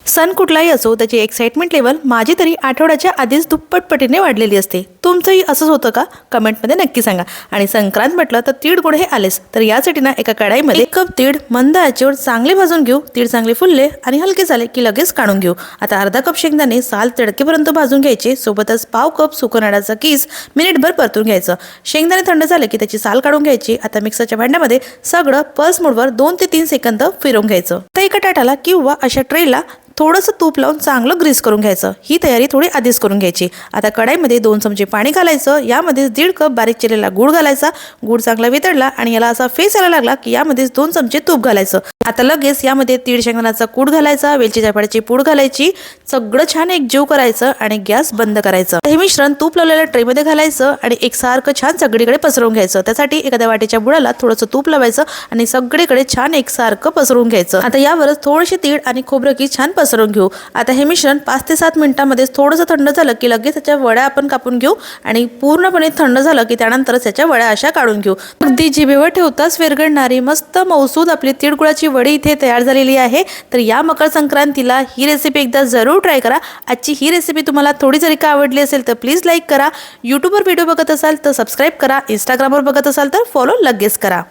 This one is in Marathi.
सण कुठलाही असो त्याची एक्साइटमेंट लेवल माझी तरी आठवड्याच्या आधीच दुप्पट पटीने वाढलेली असते। तुमचंही असंच होतं का? कमेंटमध्ये नक्की सांगा। आणि संक्रांत म्हटलं तर तीळ गुळ हे आलेच, तर यासाठी ना एका कढाईमध्ये 1 कप तीळ मंद आचेवर चांगले भाजून घेऊ। तीळ चांगले फुलले आणि हलके झाले की लगेच काढून घेऊ। आता अर्धा कप शेंगदाणे साल तडकेपर्यंत भाजून घ्यायचे, सोबतच पाव कप सुकनाडाचा किस मिनिटभर परतून घ्यायचं। शेंगदाणे थंड झाले की त्याची साल काढून घ्यायची। आता मिक्सरच्या भांड्यामध्ये सगळं पल्स मोडवर 2 ते 3 सेकंद फिरवून घ्यायचं। तर एका ताटाला किंवा अशा ट्रेला थोडंसं तूप लावून चांगलं ग्रीस करून घ्यायचं। ही तयारी थोडी आधीच करून घ्यायची। आता कढाईमध्ये 2 चमचे पाणी घालायचं, यामध्ये 1.5 कप बारीक चिरलेला गूळ घालायचा। गूळ चांगला वितळला आणि याला असा फेस यायला लागला की यामध्ये 2 चमचे तूप घालायचं। आता लगेच यामध्ये तीळ शेंगदाण्याचा कूट घालायचा, वेलची जायफळाची पूड घालायची, सगळं छान एकजीव करायचं आणि गॅस बंद करायचं। हे मिश्रण तूप लावलेल्या ट्रेमध्ये घालायचं आणि एकसारखं छान सगळीकडे पसरवून घ्यायचं। त्यासाठी एखाद्या वाटीच्या बुडाला थोडंसं तूप लावायचं आणि सगळीकडे छान एकसारखं पसरवून घ्यायचं। आता यावरच थोडीशी तीळ आणि खोबरं की छान पसरवून घेऊ। आता हे मिश्रण 5 ते 7 मिनिटांमध्ये थोडंसं थंड झालं की लगेच त्याच्या वड्या आपण कापून घेऊ आणि पूर्णपणे थंड झालं की त्यानंतरच त्याच्या वड्या अशा काढून घेऊ। अगदी जिभेवर ठेवताच विरघळणारी मस्त मौसूद आपली तिळगुळाची वडी इथे तयार झालेली आहे। तर या मकर संक्रांतीला ही रेसिपी एकदा जरूर ट्राय करा। आजची ही रेसिपी तुम्हाला थोडी जरी का आवडली असेल तर प्लीज लाईक करा। यूट्यूबवर व्हिडिओ बघत असाल तर सबस्क्राईब करा। इंस्टाग्रामवर बघत असाल तर फॉलो लगेच करा।